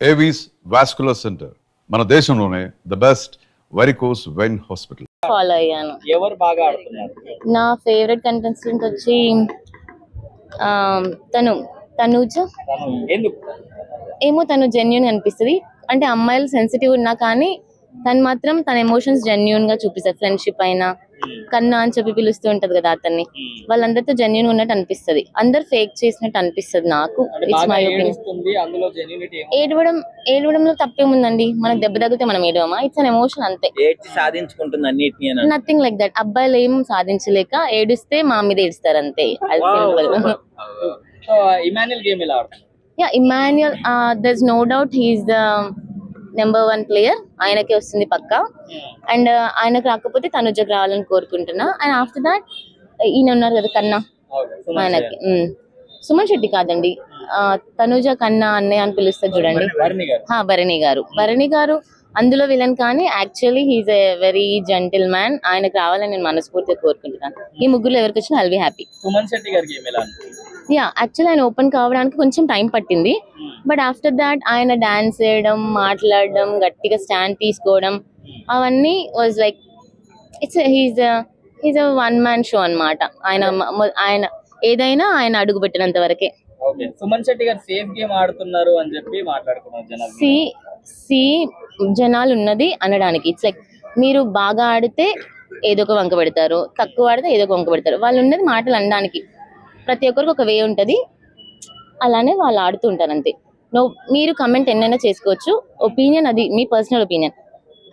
Avis vascular centre మన దేశంలోనే the best varicose vein hospital. Follow అయ్యాను. ఎవరు బాగా ఆడుతున్నారు? నా ఫేవరెట్ కంటెస్టెంట్ వచ్చి తనూజ. ఎందుకు? ఏమో తను జెన్యున్ అనిపిస్తుంది. అంటే అమ్మాయిలు సెన్సిటివ్ ఉన్నా కానీ తను మాత్రం తన ఎమోషన్స్ జెన్యున్ గా చూపిస్తారు. ఫ్రెండ్షిప్ అయినా కన్నా అని చెప్పి పిలుస్తూ ఉంటది కదా అతన్ని. వాళ్ళందరితో జెన్యున్ ఉన్నట్టు అనిపిస్తుంది. అందరు ఫేక్ చేసినట్టు అనిపిస్తుంది నాకు. It's my opinion. ఏడవడంలో తప్పేముందండి? మనకు దెబ్బ తగ్గితే మనం ఏడవమా? ఇట్స్ అన్ ఎమోషన్ అంతే. Nothing like that. అబ్బాయిలు ఏం సాధించలేక ఏడిస్తే మా మీద ఏడుస్తారు అంతే. అది simple. Emmanuel there's no doubt he's the number 1 player. ఆయనకే వస్తుంది పక్కా. అండ్ ఆయనకు రాకపోతే తనుజకు రావాలని కోరుకుంటున్నా. అండ్ ఆఫ్టర్ దాట్ ఈయన ఉన్నారు కదా కన్నా, ఆయనకి. సుమన్ శెట్టి కాదండి, తనుజ కన్నా అన్నయ్య అని పిలుస్తారు చూడండి, భరణి గారు అందులో విలన్. కానీ actually he's a very gentleman. ఆయనకు రావాలని నేను మనస్ఫూర్తిగా కోరుకుంటున్నాను. ఈ ముగ్గురు ఎవరికి వచ్చినా I'll be happy. Suman Shetty గారికి యాక్చువల్లీ ఆయన ఓపెన్ కావడానికి కొంచెం టైం పట్టింది. బట్ ఆఫ్టర్ దాట్ ఆయన డాన్స్ చేయడం, మాట్లాడడం, గట్టిగా స్టాండ్ తీసుకోవడం, అవన్నీ was like he's a one man show అన్నమాట. ఆయన ఏదైనా ఆయన అడుగు పెట్టినంత వరకే. సుమన్ శెట్టి గారు సేఫ్ గేమ్ ఆడుతున్నారు అని చెప్పి మాట్లాడుకున్నారు. జనాలు ఉన్నది అనడానికి. ఇట్స్ లైక్ మీరు బాగా ఆడితే ఏదో ఒక వంక పెడతారు, తక్కువ ఆడితే ఏదో ఒక వంక పెడతారు. వాళ్ళు ఉన్నది మాటలు అనడానికి. ప్రతి ఒక్కరికి ఒక వే ఉంటుంది, అలానే వాళ్ళు ఆడుతూ ఉంటారు అంతే. మీరు కమెంట్ ఎన్నైనా చేసుకోవచ్చు, ఒపీనియన్ అది మీ పర్సనల్ ఒపీనియన్.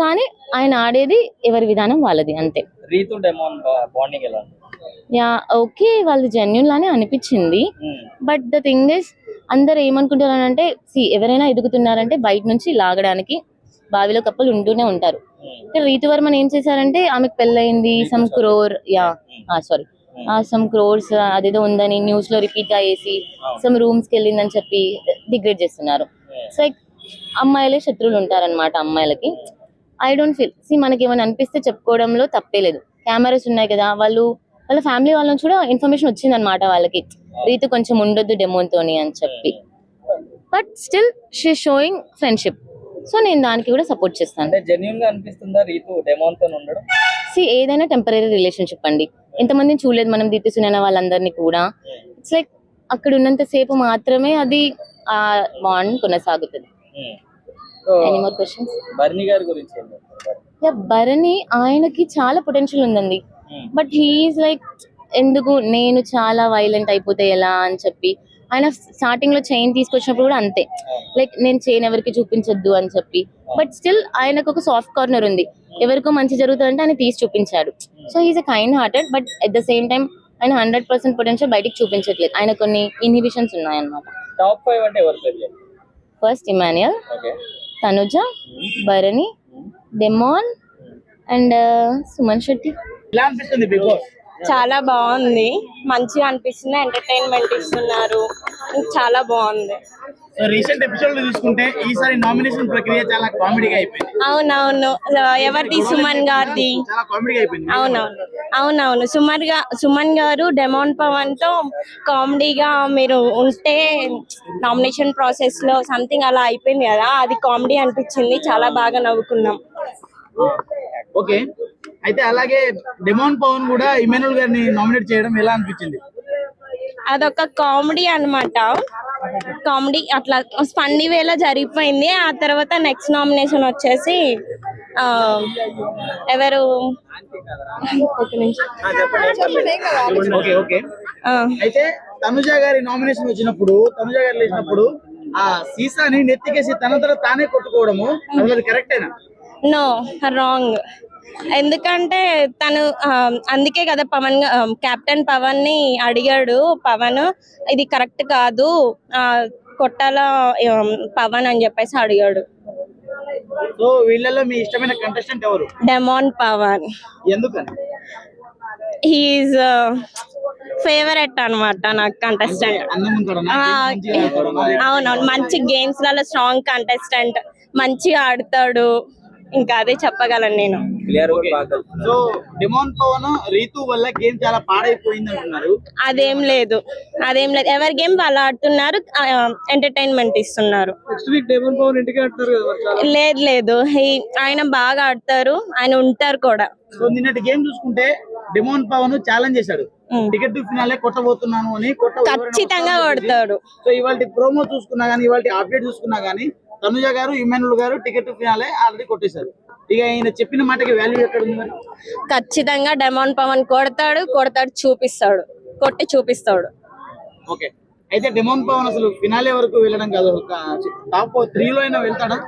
కానీ ఆయన ఆడేది ఎవరి విధానం వాళ్ళది అంతే. ఓకే, వాళ్ళది జెన్యున్ లానే అనిపించింది. బట్ ద థింగ్ ఇస్, అందరు ఏమనుకుంటారంటే ఎవరైనా ఎదుగుతున్నారంటే బయట నుంచి లాగడానికి బావిలో కప్పలు ఉంటూనే ఉంటారు. రీతు వర్మన్ ఏం చేశారంటే ఆమెకు పెళ్ళయింది, సమ్ క్రోర్స్ అదేదో ఉందని న్యూస్ లో రిపీట్ గా వేసి సమ్ రూమ్స్ కి వెళ్ళిందని చెప్పి డిగ్రేడ్ చేస్తున్నారు. సో లైక్ అమ్మాయిలే శత్రువులు ఉంటారనమాట అమ్మాయిలకి. I don't feel. మనకి ఏమైనా అనిపిస్తే చెప్పుకోవడంలో తప్పే లేదు. కెమెరాస్ ఉన్నాయి కదా, వాళ్ళ ఫ్యామిలీ వాళ్ళ నుంచి కూడా ఇన్ఫర్మేషన్ వచ్చింది అనమాట వాళ్ళకి, రీతు కొంచెం ఉండొద్దు డెమోన్తోని అని చెప్పి. But still she showing friendship. So నేను దానికి కూడా సపోర్ట్ చేస్తాను. ఏదైనా టెంపరీ రిలేషన్షిప్ అండి. ఎంతమందిని చూడలేదు మనం దీప్తి సునైనా వాళ్ళందరినీ కూడా. ఇట్స్ లైక్ అక్కడ ఉన్నంత సేపు మాత్రమే అది ఆ బాండ్ కొనసాగుతుంది. Any more questions? భరణి ఆయనకి చాలా పొటెన్షియల్ ఉందండి. బట్ హీఈస్ లైక్ ఎందుకు నేను చాలా వైలెంట్ అయిపోతే ఎలా అని చెప్పి ఆయన స్టార్టింగ్ లో చైన్ తీసుకొచ్చినప్పుడు కూడా అంతే, లైక్ నేను చైన్ ఎవరికి చూపించొద్దు అని చెప్పి. బట్ స్టిల్ ఆయనకు ఒక సాఫ్ట్ కార్నర్ ఉంది. ఎవరికో మంచి జరుగుతుందంటే ఆయన తీసి చూపించాడు. So he's a kind hearted. But at the same time ఆయన 100% పొటెన్షియల్ బయటికి చూపించట్లేదు. ఆయన కొన్ని ఇన్హిబిషన్స్ ఉన్నాయన్నమాట. First Emmanuel, Tanuja, Bharani, demon and Suman Shetty. చాలా బాగుంది, మంచిగా అనిపిస్తుంది, ఎంటర్టైన్మెంట్ ఇస్తున్నారు, చాలా బాగుంది. రీసెంట్ ఎపిసోడ్ లో చూసుకుంటే ఈసారి నామినేషన్ ప్రక్రియ చాలా కామెడీగా అయిపోయింది. అవునవును, ఎవరిది? సుమన్ గారిది. చాలా కామెడీగా అయిపోయింది. అవునవును, సుమన్ గారు డెమోన్ పవన్ తో కామెడీగా మీరు ఉంటే నామినేషన్ ప్రాసెస్ లో సంథింగ్ అలా అయిపోయింది కదా, అది కామెడీ అనిపించింది. చాలా బాగా నవ్వుకున్నాం. ఓకే, అయితే అలాగే డెమోన్ పవన్ కూడా ఇమాన్యుయల్ గారిని నామినేట్ చేయడం ఎలా అనిపించింది? అదొక కామెడీ అన్నమాట. కామెడీ అట్లా ఫన్నీ వేలా జరిగిపోయింది. ఆ తర్వాత నెక్స్ట్ నామినేషన్ వచ్చేసి ఎవరు? అయితే తనుజ గారి నామినేషన్ వచ్చినప్పుడు, తనుజ గారు లేచినప్పుడు ఆ సీసాని నెత్తికేసి తన తానే కొట్టుకోవడము అది కరెక్టేనా? No, wrong. ఎందుకంటే తను అందుకే కదా కెప్టెన్ పవన్ ని అడిగాడు. పవన్ ఇది కరెక్ట్ కాదు, కొట్టాల పవన్ అని చెప్పేసి అడిగాడు. సో వీళ్ళలో మీ ఇష్టమైన కంటెస్టెంట్ ఎవరు? డెమోన్ పవన్. ఎందుకని? హీఈస్ ఫేవరెట్ అన్నమాట నాకు కంటెస్టెంట్. అవునవును, మంచి గేమ్స్ లలో స్ట్రాంగ్ కంటెస్టెంట్, మంచిగా ఆడతాడు. ఇంకా అదే చెప్పగలను నేను. క్లియర్ కూడా బాగా కలుపుతున్నారు. సో డిమోన్ పవన్ రీతు వల్ల గేమ్ చాలా పాడైపోయింది అంటున్నారు. అదేం లేదు ఎవరి గేమ్ వాళ్ళు ఆడుతున్నారు, ఎంటర్టైన్మెంట్ ఇస్తున్నారు. లేదు ఆయన బాగా ఆడతారు, ఆయన ఉంటారు కూడా. సో నిన్నటి గేమ్ చూసుకుంటే డిమోన్ పవన్ ఛాలెంజ్ చేశాడు, టికెట్ టు ఫినాలే కొట్టబోతున్నాను అని. ఖచ్చితంగా కొడతాడు. సో ఇవాళ ప్రోమో చూసుకున్నా గానీ, ఇవాళ అప్డేట్ చూసుకున్నా గానీ, తనుజ గారు, ఇమానుల్ గారు టికెట్ టు ఫినాలే ఆల్రెడీ కొట్టేశారు. ఇక ఆయన చెప్పిన మాటకి వాల్యూ ఎక్కడ ఉంది మరి? ఖచ్చితంగా డెమాన్ పవన్ కొడతాడు, చూపిస్తాడు, కొట్టి చూపిస్తాడు. ఓకే, అయితే డిమోన్ పవన్ అసలు ఫినాలే వరకు వెళ్ళడం కాదు, ఒక టాప్ 3 లో అయినా వెళ్తాడా?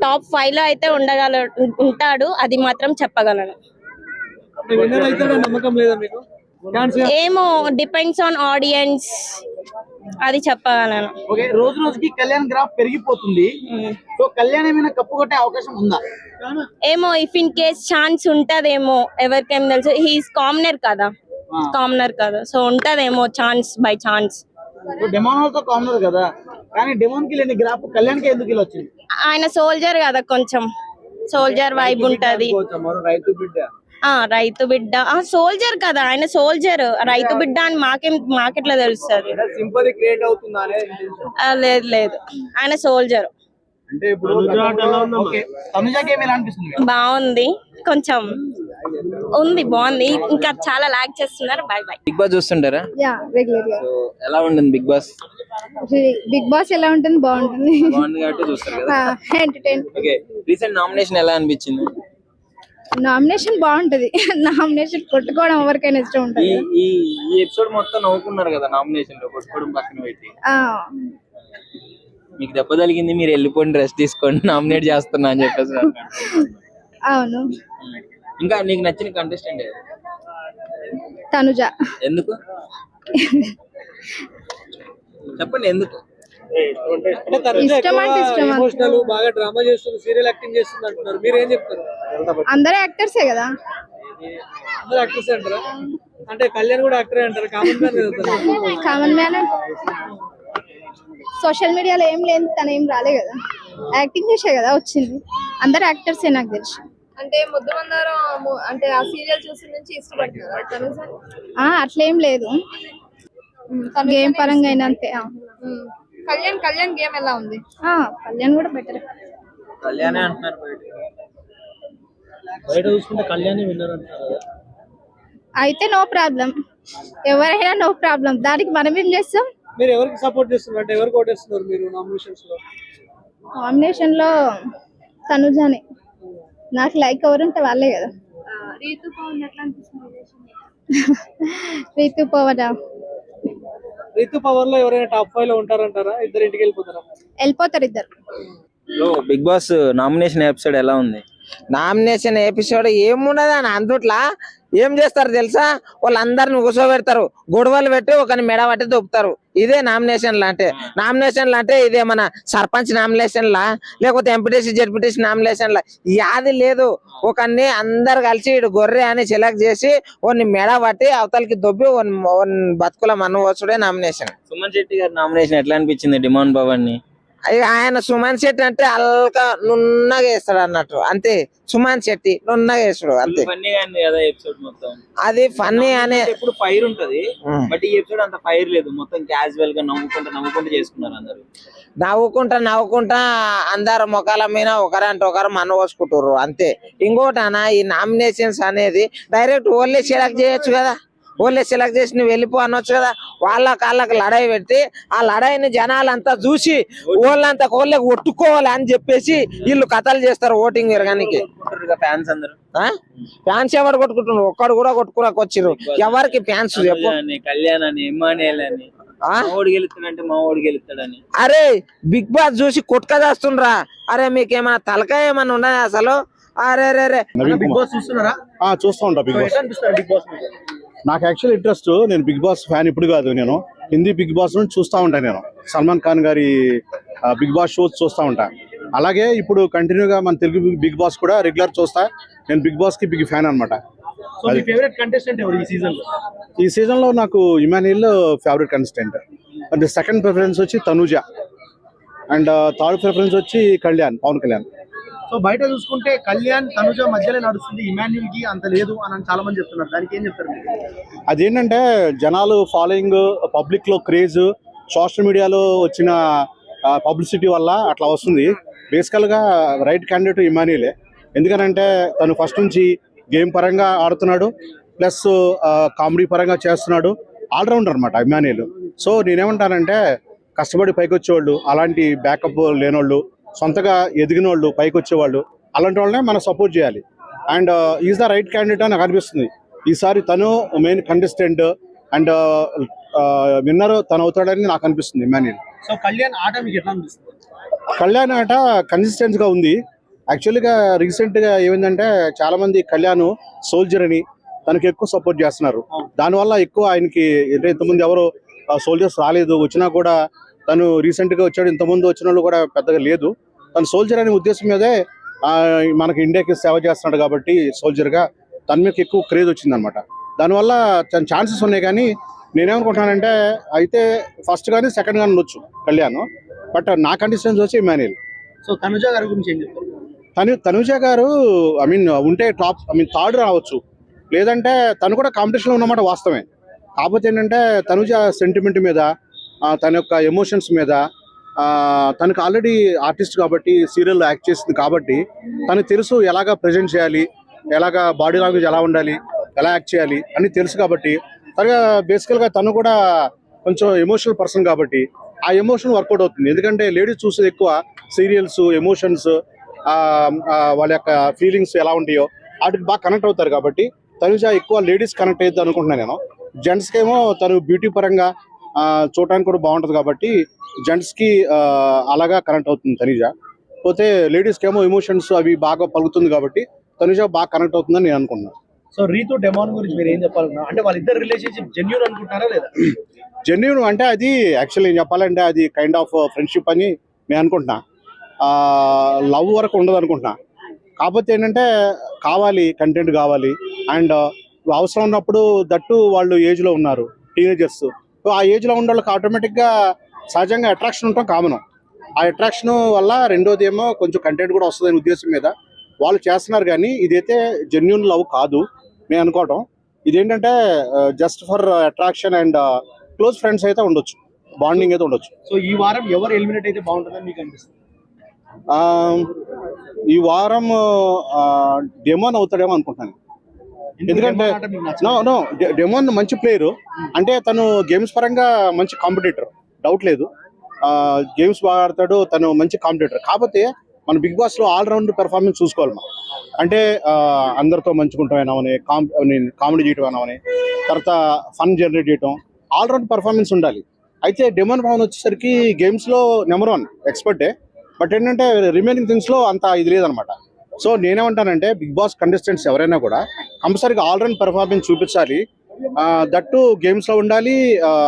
టాప్ 5 లో అయితే ఉంటాడు, అది మాత్రం చెప్పగలను. నమ్మకం లేదా మీకు? ఏమో, డిపెండ్స్ ఆన్ ఆడియన్స్, అది చెప్పగలను. ఓకే, రోజు రోజుకి కళ్యాణ్ గ్రాఫ్ పెరిగిపోతుంది. సో కళ్యాణ్ ఏమైనా కప్పు కొట్టే అవకాశం ఉందా? ఏమో, ఇఫ్ ఇన్ కేస్ ఛాన్స్ ఉంటదేమో, ఎవరికేం తెలుసు. హీస్ కామనర్ కదా, సో ఉంటదేమో chance, by chance. Demon also commoner కదా, కానీ డెమోన్ కి లేని గ్రాఫ్ కళ్యాణ్ కి ఎందుకు ఇలా వచ్చింది? ఆయన సోల్జర్ కదా, కొంచెం సోల్జర్ వైబ్ ఉంటది. రైతు బిడ్డ సోల్జర్ కదా, ఆయన సోల్జర్. రైతు బిడ్డ అని మాకెట్లా తెలుస్తుంది? సింపతి క్రియేట్ అవుతుందా? లేదు, ఆయన సోల్జర్. అంటే ఇప్పుడు తనుజకి ఏమైనా అనిపిస్తుంది? బాగుంది, కొంచెం ఉంది, బాగుంది. ఇంకా చాలా లాగ్ చేస్తున్నారు. Bye bye. బిగ్ బాస్ చూస్తుంటారా? యా, రెగ్యులర్ గా. సో ఎలా ఉంటుంది బిగ్ బాస్? బిగ్ బాస్ ఎలా ఉంటుంది? బాగుంటుంది కాబట్టి చూస్తారు కదా. ఎంటర్టైన్. ఓకే, రీసెంట్ నామినేషన్ ఎలా అనిపించింది? నామినేషన్ బాగుంటది. నామినేషన్ కొట్టుకోవడం ఎవరికైనా ఇష్టం ఉంటుంది. ఈ ఎపిసోడ్ మొత్తం నవ్వుకున్నారు కదా నామినేషన్ లో, కొట్టుకోవడం పక్కన పెట్టి. మీకు దెబ్బ తగిలింది, మీరు వెళ్ళిపోండి, రెస్ట్ తీసుకోండి, నామినేట్ చేస్తున్నా అని చెప్పేసి. అవును. ఇంకా నీకు నచ్చిన కంటెస్టెంట్ తనుజ. ఎందుకు చెప్పండి, ఎందుకు? ఇష్టం అంటే ఇష్టం. బాగా డ్రామా చేస్తుంది, సీరియల్ యాక్టింగ్ చేస్తుంది అంటున్నారు, మీరు ఏం చెప్తారు? అందరూ యాక్టర్సే కదా. అందరూ యాక్టర్స్ అంటారా? అంటే కళ్యాణ్ కూడా యాక్టరే అంటారు, కామన్ మ్యాన్. సోషల్ మీడియాలో ఏం లేదు, తను ఏం రాలే కదా, యాక్టింగ్ చేసే కదా వచ్చింది. అందరు యాక్టర్సే నాకు తెలిసి. అంటే ముద్దు మందారం అంటే ఆ సీరియల్ చూసి నుంచి ఇష్టపడుతున్నారు. అట్లేం లేదు, గేమ్ పరంగా అయినా అంతే. కళ్యాణ్ గేమ్ ఎలా ఉంది? కళ్యాణ్ కూడా బెటర్. కళ్యాణే అంటున్నారు, బయట చూసుకుంటే కళ్యాణ్ విన్నర్ అంటారు. అయితే నో ప్రాబ్లం, ఎవరైనా నో ప్రాబ్లం. దానికి మనం ఏం చేస్తాం? మీరు ఎవరికి సపోర్ట్ చేస్తున్నారు? అంటే ఎవరికి ఓటేస్తున్నారు మీరు నామినేషన్స్ లో? నామినేషన్ లో తనుజానే. నాకు లైక్ ఎవరుంటే వాళ్ళే కదా. రీతు పవన్ ఎట్లా అనిపిస్తుంది? రీతు పవన్ రీతు పవన్ లో ఎవరైనా టాప్ 5 లో ఉంటారంటారా? ఇద్దరు ఇంటికి వెళ్ళిపోతారు ఇద్దరు. బిగ్ బాస్ నామినేషన్ ఎపిసోడ్ ఎలా ఉంది? నామినేషన్ ఎపిసోడ్ ఏమున్నది అని అందుట్లా ఏం చేస్తారు తెలుసా? వాళ్ళందరిని కూర్చోబెడతారు, గొడవలు పెట్టి ఒకరిని మెడ పట్టి దొప్పుతారు. ఇదే నామినేషన్లు అంటే. నామినేషన్లు అంటే ఇదే మన సర్పంచ్ నామినేషన్లా, లేకపోతే ఎంపీటీసీ జెడ్పీటీసీ నామినేషన్లా యాది లేదు. ఒకరిని అందరు కలిసి ఇటు గొర్రె అని సెలెక్ట్ చేసి కొన్ని మెడ పట్టి అవతలకి దొబ్బి బతుకుల మన్ను వచ్చుడే నామినేషన్. సుమన్ శెట్టి గారి నామినేషన్ ఎట్లా అనిపించింది డిమాండ్ పవన్ ని? ఆయన సుమన్ శెట్టి అంటే అల్కా నున్నగా వేస్తాడు అన్నట్టు, అంతే. సుమన్ శెట్టి నున్నగా వేస్తాడు అంతే. అది ఫన్నీ అనే ఎప్పుడు ఫైర్ ఉంటది, బట్ ఈ ఎపిసోడ్ అంత ఫైర్ లేదు, మొత్తం క్యాజువల్ గా నవ్వుకుంటూ చేసుకున్నారు అందరు. నవ్వుకుంటా అందరు ముఖాల మీద ఒకరంటే ఒకరు మన పోసుకుంటారు అంతే. ఇంకోటి అన్న, ఈ నామినేషన్స్ అనేది డైరెక్ట్ ఓన్లీ సెలెక్ట్ చేయొచ్చు కదా. ఓన్లీ సెలెక్ట్ చేసి నువ్వు వెళ్ళిపో అనొచ్చు కదా. వాళ్ళకి లడాయి పెట్టి ఆ లడాయిని జనాలంతా చూసి వాళ్ళంతా కోళ్ళకి కొట్టుకోవాలి అని చెప్పేసి వీళ్ళు కథలు చేస్తారు ఓటింగ్ విరగానికి. ఫ్యాన్స్ ఎవరు కొట్టుకుంటున్నారు? ఒక్కడు కూడా కొట్టుకున్నాక వచ్చిర్రు. ఎవరికి ఫ్యాన్స్ చెప్పు? కళ్యాణ్ అని, ఇమానియల్ అని, అరే బిగ్ బాస్ చూసి కొట్టుకదేస్తుండ్రా. అరే మీకేమన్నా తలకాయ ఏమన్నా ఉన్నది అసలు? అరే రే బిగ్ బాస్ చూస్తున్నారా? చూస్తూ ఉంటా బిగ్ బాస్. బిగ్ బాస్ నాకు యాక్చువల్ ఇంట్రెస్ట్, నేను బిగ్ బాస్ ఫ్యాన్ ఇప్పుడు కాదు, నేను హిందీ బిగ్ బాస్ నుంచి చూస్తూ ఉంటాను. నేను సల్మాన్ ఖాన్ గారి బిగ్ బాస్ షోస్ చూస్తూ ఉంటా. అలాగే ఇప్పుడు కంటిన్యూగా మన తెలుగు బిగ్ బాస్ కూడా రెగ్యులర్ చూస్తా. నేను బిగ్ బాస్ కి బిగ్ ఫ్యాన్ అనమాట. ఈ సీజన్ లో నాకు ఇమాన్యుయల్ ఫేవరెట్ కంటెస్టెంట్. అంటే సెకండ్ ప్రిఫరెన్స్ వచ్చి తనుజ, అండ్ థర్డ్ ప్రిఫరెన్స్ వచ్చి పవన్ కళ్యాణ్. సో బయట చూసుకుంటే కళ్యాణ్ తనుజ మధ్యలో నడుస్తుంది, ఇమాన్యుల్ కి అంత లేదు అని చాలా మంది చెప్తున్నారు. దానికి ఏం చెప్తారు మీరు? అదేంటంటే జనాలు ఫాలోయింగ్, పబ్లిక్ లో క్రేజ్, సోషల్ మీడియాలో వచ్చిన పబ్లిసిటీ వల్ల అట్లా వస్తుంది. బేసికల్ గా రైట్ క్యాండిడేట్ ఇమాన్యులే. ఎందుకనంటే తను ఫస్ట్ నుంచి గేమ్ పరంగా ఆడుతున్నాడు, ప్లస్ కామెడీ పరంగా చేస్తున్నాడు, ఆల్రౌండర్ అనమాట ఇమాన్యుల్. సో నేనేమంటానంటే కష్టపడి పైకి వచ్చేవాళ్ళు, అలాంటి బ్యాకప్ లేనోళ్ళు, సొంతగా ఎదిగిన వాళ్ళు, పైకి వచ్చేవాళ్ళు, అలాంటి వాళ్ళనే మనం సపోర్ట్ చేయాలి. And is the right candidate అని నాకు అనిపిస్తుంది. ఈసారి తను మెయిన్ కంటెస్టెంట్ అండ్ విన్నర్ తను అవుతాడని నాకు అనిపిస్తుంది ఇమాన్యుల్. సో కళ్యాణ్ ఆట మీకు ఎట్లా అనిపిస్తుంది? కళ్యాణ్ ఆట కన్సిస్టెన్సీగా ఉంది. యాక్చువల్గా రీసెంట్గా ఏమైందంటే చాలా మంది కళ్యాణ్ సోల్జర్ అని తనకి ఎక్కువ సపోర్ట్ చేస్తున్నారు. దానివల్ల ఎక్కువ ఆయనకి ఇంతకుముందు ఎవరు సోల్జర్స్ రాలేదు, వచ్చినా కూడా తను రీసెంట్గా వచ్చాడు. ఇంతకుముందు వచ్చిన వాళ్ళు కూడా పెద్దగా లేదు. తను సోల్జర్ అనే ఉద్దేశం మీదే మనకి ఇండియాకి సేవ చేస్తున్నాడు కాబట్టి సోల్జర్గా తన మీద ఎక్కువ క్రేజ్ వచ్చిందనమాట. దానివల్ల తన ఛాన్సెస్ ఉన్నాయి. కానీ నేనేమనుకుంటున్నానంటే అయితే ఫస్ట్ కానీ సెకండ్ కానీ ఉండొచ్చు కళ్యాణ్, బట్ నా కండిషన్స్ వచ్చి ఇమాన్యుల్. సో తనుజ గారి గురించి ఏం చెప్తారు? తనుజ గారు ఉంటే టాప్ థర్డ్ రావచ్చు, లేదంటే తను కూడా కాంపిటీషన్లో ఉన్నమాట వాస్తవమే. కాకపోతే ఏంటంటే తనుజ సెంటిమెంట్ మీద, తన యొక్క ఎమోషన్స్ మీద, తనకు ఆల్రెడీ ఆర్టిస్ట్ కాబట్టి సీరియల్లో యాక్ట్ చేసింది కాబట్టి తనకు తెలుసు ఎలాగా ప్రజెంట్ చేయాలి, ఎలాగా బాడీ లాంగ్వేజ్ ఎలా ఉండాలి, ఎలా యాక్ట్ చేయాలి అని తెలుసు కాబట్టి తనగా బేసికల్గా తను కూడా కొంచెం ఎమోషనల్ పర్సన్ కాబట్టి ఆ ఎమోషన్ వర్కౌట్ అవుతుంది. ఎందుకంటే లేడీస్ చూసేది ఎక్కువ సీరియల్స్, ఎమోషన్స్, వాళ్ళ యొక్క ఫీలింగ్స్ ఎలా ఉంటాయో వాటికి బాగా కనెక్ట్ అవుతారు కాబట్టి తనుజ ఎక్కువ లేడీస్ కనెక్ట్ అవుతుంది అనుకుంటున్నాను నేను. జెంట్స్కి ఏమో తను బ్యూటీ పరంగా చూడటానికి కూడా బాగుంటుంది కాబట్టి జెంట్స్కి అలాగా కనెక్ట్ అవుతుంది తనుజ. పోతే లేడీస్కి ఏమో ఎమోషన్స్ అవి బాగా పలుకుతుంది కాబట్టి తనుజ బాగా కనెక్ట్ అవుతుందని నేను అనుకుంటున్నాను. సో రీతు డెమాన్ గురించి మీరు ఏం చెప్పాలన్నా? అంటే వాళ్ళిద్దరు రిలేషన్షిప్ జెన్యూన్ అనుకుంటారా లేదా? జెన్యూన్ అంటే అది యాక్చువల్లీ ఏం చెప్పాలంటే అది కైండ్ ఆఫ్ ఫ్రెండ్షిప్ అని నేను అనుకుంటున్నా. లవ్ వరకు ఉండదు అనుకుంటున్నా. కాకపోతే ఏంటంటే కావాలి, కంటెంట్ కావాలి, అండ్ అవసరం ఉన్నప్పుడు దట్టు వాళ్ళు ఏజ్లో ఉన్నారు, టీనేజర్స్. ఆ ఏజ్లో ఉన్న వాళ్ళకి ఆటోమేటిక్గా సహజంగా అట్రాక్షన్ ఉంటాం కామన్. ఆ అట్రాక్షన్ వల్ల రెండోది ఏమో కొంచెం కంటెంట్ కూడా వస్తుందనే ఉద్దేశం మీద వాళ్ళు చేస్తున్నారు. కానీ ఇదైతే జెన్యూన్ లవ్ కాదు నేను అనుకోవటం. ఇదేంటంటే just for attraction and close friends అయితే ఉండొచ్చు, బాండింగ్ అయితే ఉండొచ్చు. సో ఈ వారం ఎవరు ఎలిమినేట్ అయితే బాగుంటుందని మీకు అనిపిస్తుంది? ఈ వారం డెమోన్ అవుతాడేమో అనుకుంటున్నాను. ఎందుకంటే డెమోన్ మంచి ప్లేయరు, అంటే తను గేమ్స్ పరంగా మంచి కాంపిటీటర్, డౌట్ లేదు. గేమ్స్ బాగా ఆడతాడు, తను మంచి కాంపిటీటర్. కాకపోతే మన బిగ్ బాస్ లో ఆల్రౌండ్ పెర్ఫార్మెన్స్ చూసుకోవాలి మనం. అంటే అందరితో మంచుకుంటామని, కామెడీ చేయటం అని, తర్వాత ఫన్ జనరేట్ చేయటం, ఆల్రౌండ్ పెర్ఫార్మెన్స్ ఉండాలి. అయితే డెమోన్ పవన్ వచ్చేసరికి గేమ్స్ లో నెంబర్ 1 ఎక్స్పర్టే, బట్ ఏంటంటే రిమైనింగ్ థింగ్స్ లో అంత ఇది లేదనమాట. సో నేనేమంటానంటే బిగ్ బాస్ కంటెస్టెంట్స్ ఎవరైనా కూడా కంపల్సరీగా ఆల్రౌండ్ పెర్ఫార్మెన్స్ చూపించాలి. దట్టు గేమ్స్ లో ఉండాలి,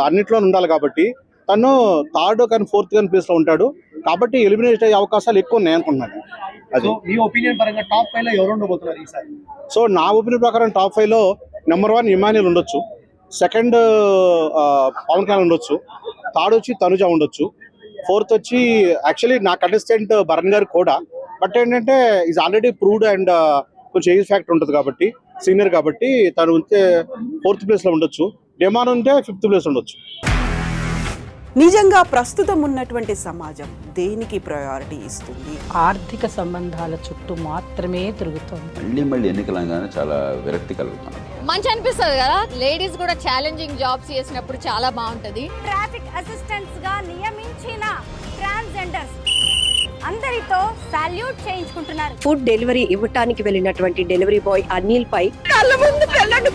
అన్నిట్లో ఉండాలి. కాబట్టి తను థర్డ్ కానీ ఫోర్త్ కానీ ప్లేస్ లో ఉంటాడు కాబట్టి ఎలిమినేట్ అయ్యే అవకాశాలు ఎక్కువ ఉన్నాయి అనుకుంటున్నాను. అది మీ ఒపీనియన్ పరంగా టాప్ 5 లో ఎవరు ఉండబోతున్నారు ఈసారి? సో నా ఒపీనియన్ ప్రకారం టాప్ 5 లో నెంబర్ 1 ఇమాన్యుల్ ఉండొచ్చు, సెకండ్ పవన్ కళ్యాణ్ ఉండొచ్చు, థర్డ్ వచ్చి తనుజ ఉండొచ్చు, ఫోర్త్ వచ్చి యాక్చువల్లీ నా కంటెస్టెంట్ భరణ్ గారు కూడా. బట్ ఏంటంటే ఈజ్ ఆల్రెడీ ప్రూవ్డ్ అండ్ కొంచెం ఏజ్ ఫ్యాక్టర్ ఉంటుంది కాబట్టి, సీనియర్ కాబట్టి తను ఉంటే 4th ప్లేస్ లో ఉండొచ్చు, డెమాన్ ఉంటే 5th ప్లేస్ ఉండొచ్చు. నిజంగా ప్రస్తుతం ఉన్నటువంటి సమాజం దేనికి ప్రయారిటీ ఇస్తుంది? ఆర్థిక సంబంధాల చుట్టూ మాత్రమే తిరుగుతుంది. మళ్ళీ ఎన్నికలంగానే చాలా విరక్తి కలుగుతాను. మంచి అనిపిస్తుంది కదా, లేడీస్ కూడా ఛాలెంజింగ్ జాబ్స్ చేసినప్పుడు చాలా బాగుంటది. ట్రాఫిక్ అసిస్టెంట్స్ గా నియమించిన ట్రాన్స్జెండర్స్ అందరితో సాల్యూట్ చేయించుకుంటున్నారు. ఫుడ్ డెలివరీ ఇవ్వటానికి వెళ్ళినటువంటి డెలివరీ బాయ్ అనిల్ పై కళ్ళ ముందు పెళ్ళండి